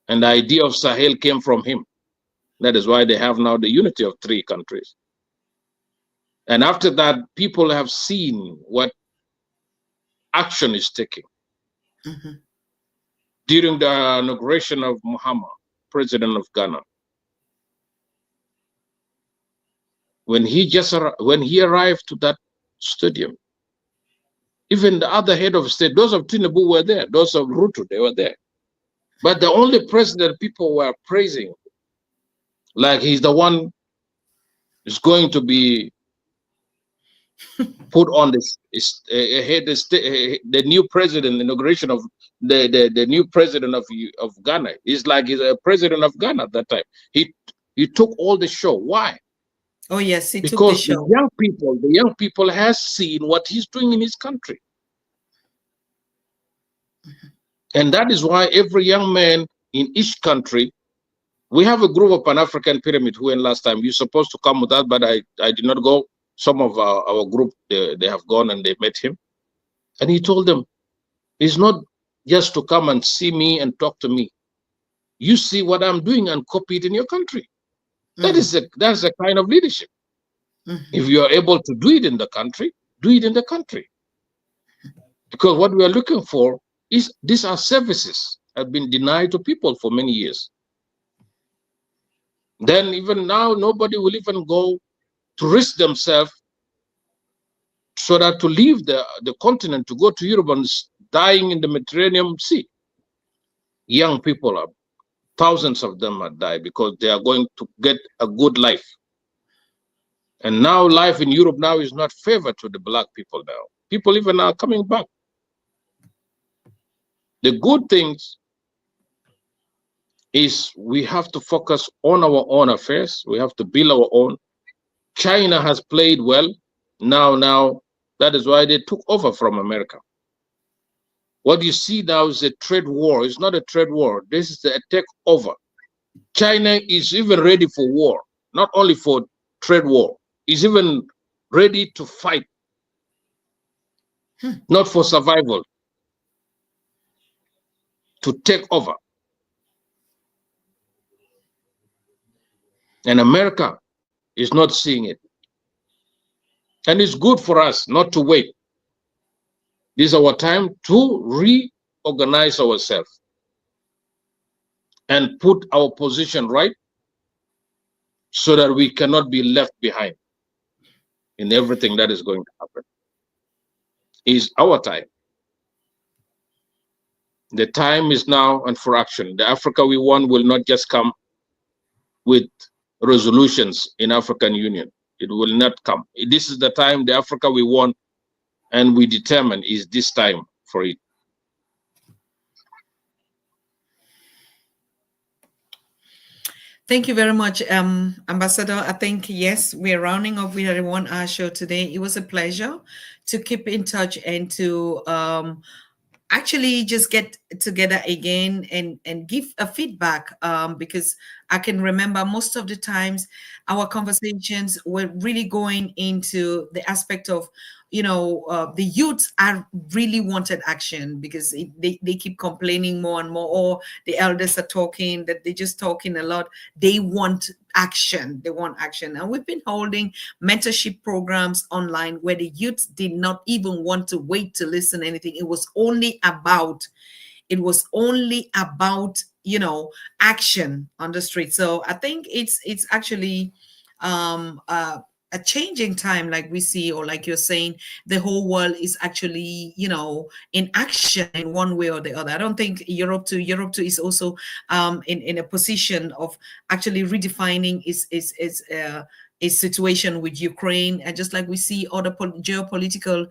[SPEAKER 2] And the idea of Sahel came from him. That is why they have now the unity of 3 countries. And after that, people have seen what action is taking. During the inauguration of Muhammad, president of Ghana, when he arrived to that stadium, even the other head of state, those of Tinubu were there, those of Ruto, they were there. But the only president people were praising, like he's the one who's going to be put on this the new president inauguration of the new president of Ghana. It's like he's a president of Ghana at that time. He took all the show. Why?
[SPEAKER 1] Oh yes, he took the
[SPEAKER 2] Because
[SPEAKER 1] show.
[SPEAKER 2] the young people has seen what he's doing in his country. And that is why every young man in each country, we have a group of Pan-African Pyramid who went last time. You're supposed to come with us, but I did not go. Some of our group, they have gone and they met him. And he told them, it's not just to come and see me and talk to me. You see what I'm doing and copy it in your country. That's the kind of leadership. If you are able to do it in the country, do it in the country. Because what we are looking for is these are services have been denied to people for many years. Then even now, nobody will even go to risk themselves so that to leave the continent to go to Europe and dying in the Mediterranean Sea. Young people are, thousands of them have died because they are going to get a good life. And now life in Europe now is not favored to the black people now. People even are coming back. The good things is we have to focus on our own affairs. We have to build our own. China has played well. Now, that is why they took over from America. What you see now is a trade war. It's not a trade war. This is a takeover. China is even ready for war, not only for trade war. It's even ready to fight, not for survival, to take over. And America is not seeing it. And it's good for us not to wait. This is our time to reorganize ourselves and put our position right so that we cannot be left behind in everything that is going to happen. It's our time. The time is now and for action. The Africa we want will not just come with resolutions in African Union. It will not come. This is the time, the Africa we want and we determine is this time for it.
[SPEAKER 1] Thank you very much, Ambassador. I think, yes, we're rounding off with a 1 hour show today. It was a pleasure to keep in touch and to actually just get together again and give a feedback, because I can remember most of the times our conversations were really going into the aspect of, the youth are really wanted action because they keep complaining more and more, or the elders are talking that they're just talking a lot. They want action. They want action. And we've been holding mentorship programs online where the youth did not even want to wait to listen to anything. It was only about action on the street. So I think it's actually a changing time, like we see, or like you're saying, the whole world is actually, in action in one way or the other. I don't think Europe too is also in a position of actually redefining its situation with Ukraine, and just like we see other geopolitical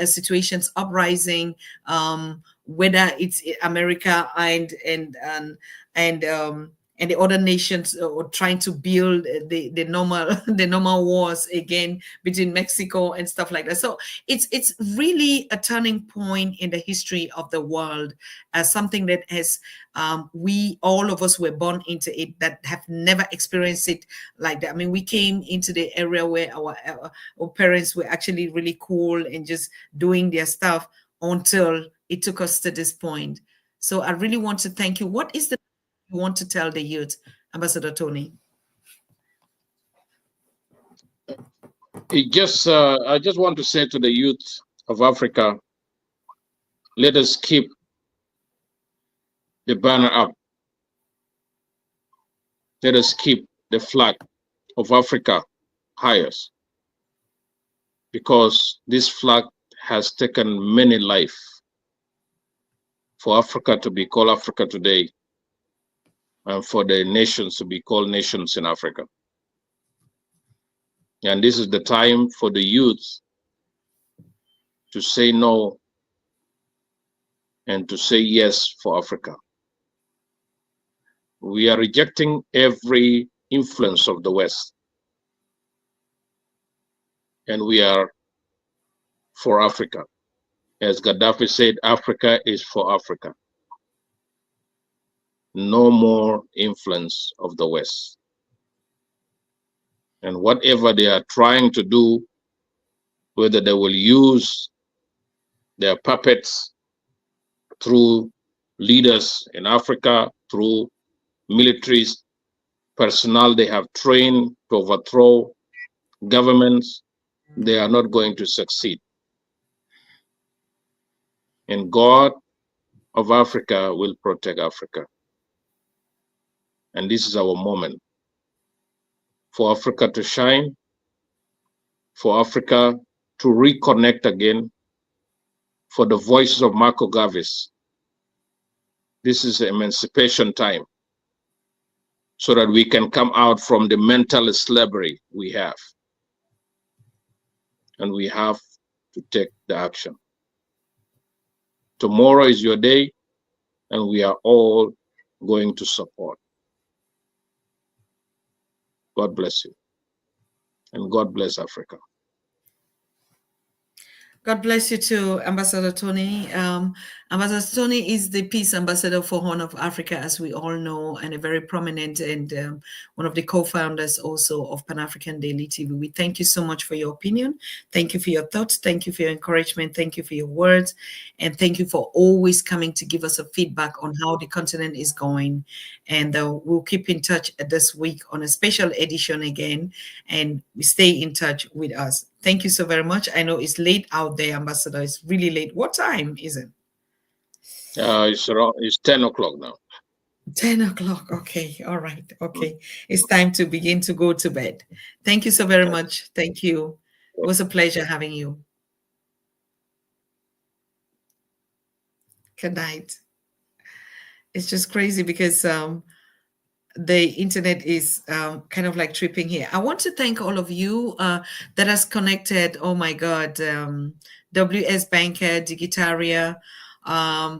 [SPEAKER 1] situations uprising, whether it's America and the other nations trying to build the normal wars again between Mexico and stuff like that. So it's really a turning point in the history of the world, as something that has all of us were born into it that have never experienced it like that. I mean, we came into the area where our parents were actually really cool and just doing their stuff until it took us to this point. So I really want to thank you. What is the you want to tell the youth, Ambassador Tony?
[SPEAKER 2] I just want to say to the youth of Africa, let us keep the banner up. Let us keep the flag of Africa highest, because this flag has taken many lives for Africa to be called Africa today and for the nations to be called nations in Africa. And this is the time for the youth to say no and to say yes for Africa. We are rejecting every influence of the West, and we are for Africa. As Gaddafi said, Africa is for Africa. No more influence of the West. And whatever they are trying to do, whether they will use their puppets through leaders in Africa, through military personnel they have trained to overthrow governments, they are not going to succeed. And God of Africa will protect Africa. And this is our moment for Africa to shine, for Africa to reconnect again, for the voices of Marco Gavis. This is emancipation time, so that we can come out from the mental slavery we have. And we have to take the action. Tomorrow is your day, and we are all going to support. God bless you. And God bless Africa.
[SPEAKER 1] God bless you too, Ambassador Tony. Ambassador Tony is the Peace Ambassador for Horn of Africa, as we all know, and a very prominent and one of the co-founders also of Pan-African Daily TV. We thank you so much for your opinion. Thank you for your thoughts. Thank you for your encouragement. Thank you for your words. And thank you for always coming to give us a feedback on how the continent is going. And we'll keep in touch this week on a special edition again, and stay in touch with us. Thank you so very much. I know it's late out there, Ambassador. It's really late. What time is it?
[SPEAKER 2] It's 10 o'clock now.
[SPEAKER 1] 10 o'clock. Okay. All right. Okay. It's time to begin to go to bed. Thank you so very much. Thank you. It was a pleasure having you. Good night. It's just crazy because the internet is kind of like tripping here. I want to thank all of you that has connected. Oh my God. WS Banker, Digitaria,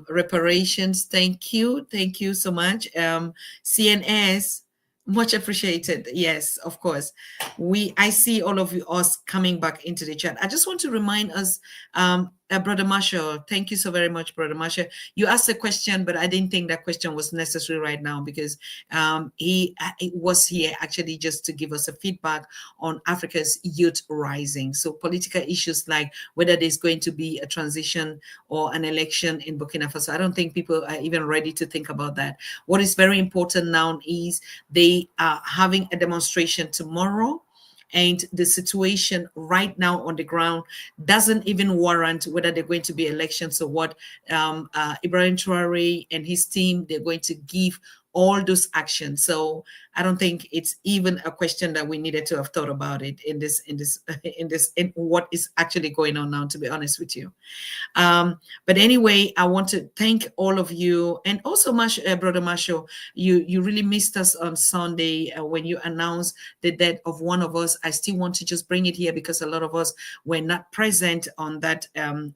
[SPEAKER 1] Reparations. Thank you. Thank you so much. CNS, much appreciated. Yes, of course. I see all of you us coming back into the chat. I just want to remind us, Brother Marshall, thank you so very much, Brother Marshall. You asked a question, but I didn't think that question was necessary right now, because he was here actually just to give us a feedback on Africa's youth rising. So political issues like whether there's going to be a transition or an election in Burkina Faso, I don't think people are even ready to think about that. What is very important now is they are having a demonstration tomorrow, and the situation right now on the ground doesn't even warrant whether they're going to be elections or what. Ibrahim Traore and his team, they're going to give all those actions. So I don't think it's even a question that we needed to have thought about it in what is actually going on now, to be honest with you. But anyway, I want to thank all of you, and also Brother Marshall, you really missed us on Sunday when you announced the death of one of us. I still want to just bring it here because a lot of us were not present on that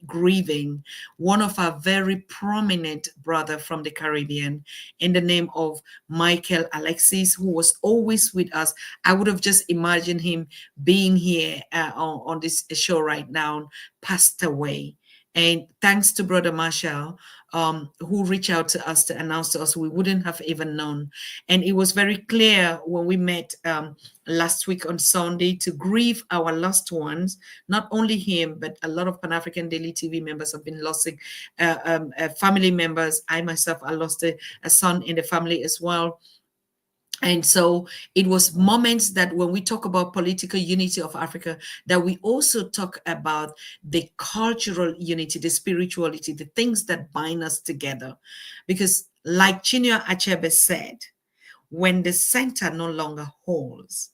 [SPEAKER 1] grieving. One of our very prominent brother from the Caribbean, in the name of Michael Alexis, who was always with us. I would have just imagined him being here on this show right now, passed away. And thanks to Brother Marshall, who reached out to us to announce to us, we wouldn't have even known. And it was very clear when we met last week on Sunday to grieve our lost ones. Not only him, but a lot of Pan-African Daily TV members have been losing family members. I myself, I lost a son in the family as well. And so it was moments that when we talk about political unity of Africa, that we also talk about the cultural unity, the spirituality, the things that bind us together. Because like Chinua Achebe said, when the center no longer holds,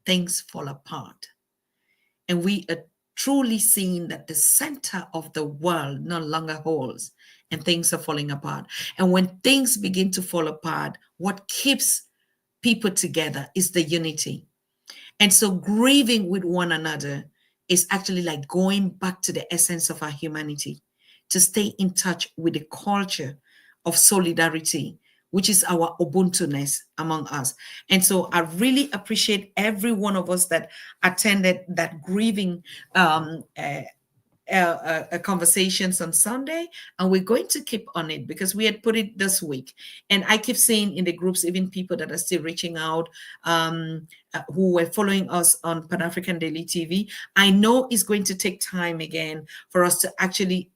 [SPEAKER 1] things fall apart. And we are truly seeing that the center of the world no longer holds and things are falling apart. And when things begin to fall apart, what keeps people together is the unity. And so grieving with one another is actually like going back to the essence of our humanity, to stay in touch with the culture of solidarity, which is our Ubuntu-ness among us. And so I really appreciate every one of us that attended that grieving um, uh, conversations on Sunday, and we're going to keep on it because we had put it this week. And I keep seeing in the groups, even people that are still reaching out, who were following us on Pan African Daily TV. I know it's going to take time again for us to actually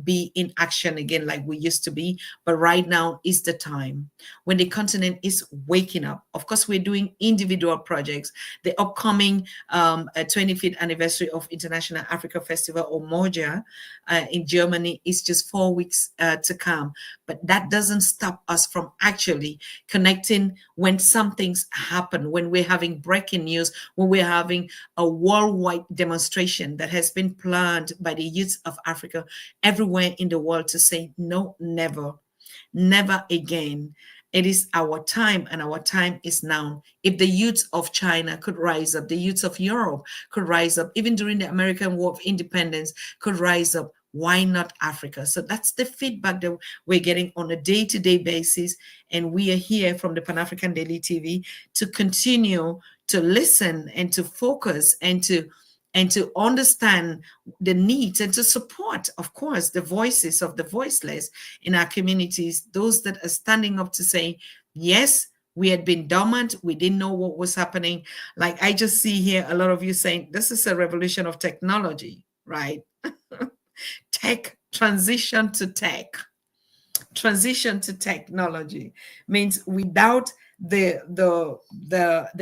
[SPEAKER 1] be in action again like we used to be, but right now is the time when the continent is waking up. Of course, we're doing individual projects. The upcoming 25th anniversary of International Africa Festival, or Moja, in Germany is just 4 weeks to come, but that doesn't stop us from actually connecting when some things happen, when we're having breaking news, when we're having a worldwide demonstration that has been planned by the youth of Africa everywhere in the world to say, no, never, never again. It is our time, and our time is now. If the youth of China could rise up, the youth of Europe could rise up, even during the American War of Independence could rise up, why not Africa? So that's the feedback that we're getting on a day-to-day basis. And we are here from the Pan-African Daily TV to continue to listen and to focus and to understand the needs and to support, of course, the voices of the voiceless in our communities, those that are standing up to say, yes, we had been dormant, we didn't know what was happening. Like I just see here a lot of you saying, this is a revolution of technology, right? Tech, transition to technology means without the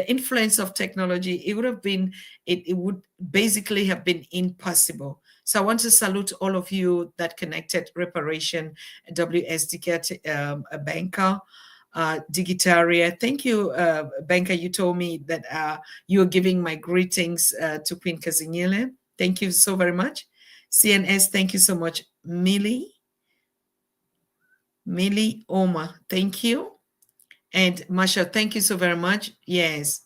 [SPEAKER 1] influence of technology, it would have been, it would basically have been impossible. So I want to salute all of you that connected. Reparation, WSDK, Banker, Digitaria. Thank you, Banker. You told me that you're giving my greetings to Queen Kazinyele. Thank you so very much. CNS, thank you so much. Millie Oma, thank you. And Masha, thank you so very much. Yes.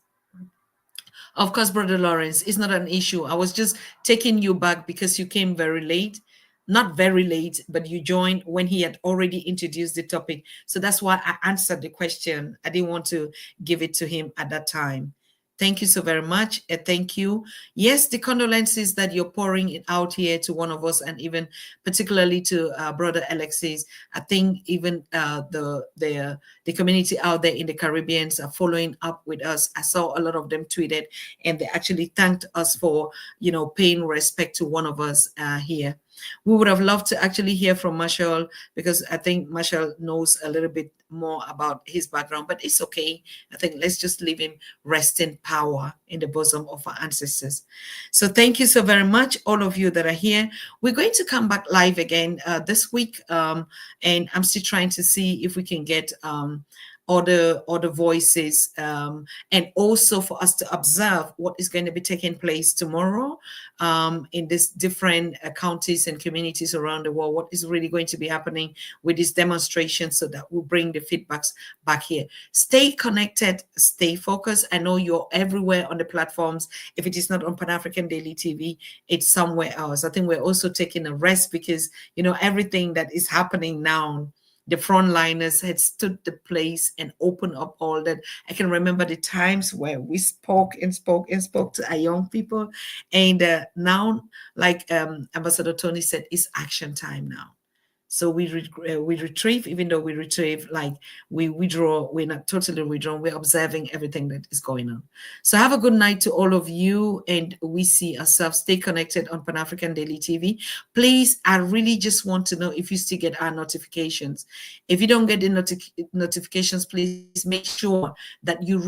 [SPEAKER 1] Of course, Brother Lawrence, it's not an issue. I was just taking you back because you came very late. Not very late, but you joined when he had already introduced the topic. So that's why I answered the question. I didn't want to give it to him at that time. Thank you so very much. Thank you. Yes, the condolences that you're pouring it out here to one of us, and even particularly to Brother Alexis. I think even the community out there in the Caribbean are following up with us. I saw a lot of them tweeted, and they actually thanked us for, paying respect to one of us here. We would have loved to actually hear from Marshall, because I think Marshall knows a little bit more about his background, but it's okay. I think let's just leave him rest in power in the bosom of our ancestors. So thank you so very much, all of you that are here. We're going to come back live again this week, and I'm still trying to see if we can get other voices, and also for us to observe what is going to be taking place tomorrow in these different counties and communities around the world. What is really going to be happening with these demonstrations, so that we'll bring the feedbacks back here. Stay connected, stay focused. I know you're everywhere on the platforms. If it is not on Pan African Daily TV, it's somewhere else. I think we're also taking a rest because everything that is happening now, the frontliners had stood the place and opened up all that. I can remember the times where we spoke to our young people. And now, like Ambassador Tony said, it's action time now. So we retrieve, even though we retrieve, like we withdraw, we're not totally withdrawn, we're observing everything that is going on. So have a good night to all of you, and we see ourselves. Stay connected on Pan African Daily TV. Please, I really just want to know if you still get our notifications. If you don't get the notifications, please make sure that you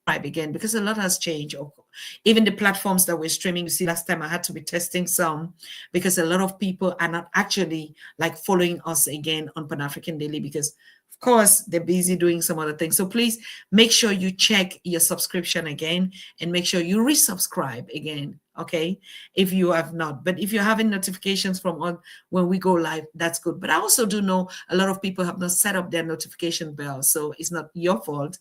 [SPEAKER 1] subscribe again, because a lot has changed. Even the platforms that we're streaming, you see, last time I had to be testing some because a lot of people are not actually like following us again on Pan African Daily because of course they're busy doing some other things. So please make sure you check your subscription again and make sure you resubscribe again, okay, if you have not. But if you're having notifications from on when we go live, that's good. But I also do know a lot of people have not set up their notification bell, so it's not your fault,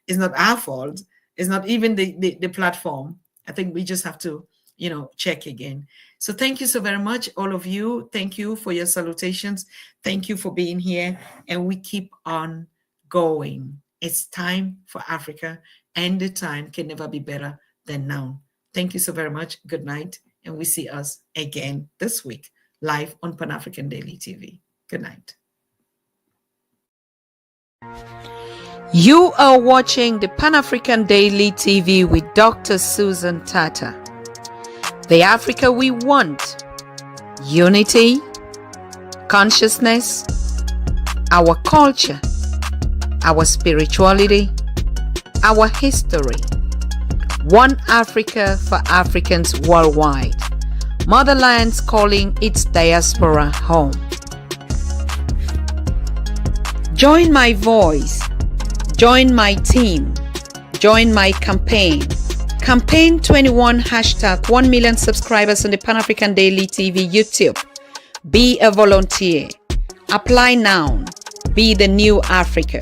[SPEAKER 1] it's not our fault, it's not even the platform. I think we just have to, you know, check again. So thank you so very much, all of you. Thank you for your salutations. Thank you for being here. And we keep on going. It's time for Africa, and the time can never be better than now. Thank you so very much. Good night. And we see us again this week, live on Pan African Daily TV. Good night.
[SPEAKER 3] You are watching the Pan African Daily TV with Dr. Susan Tata. The Africa we want: unity, consciousness, our culture, our spirituality, our history. One Africa for Africans worldwide. Motherlands calling its diaspora home. Join my voice. Join my team. Join my campaign. Campaign 21 hashtag 1 million subscribers on the Pan African Daily TV YouTube. Be a volunteer. Apply now. Be the new Africa.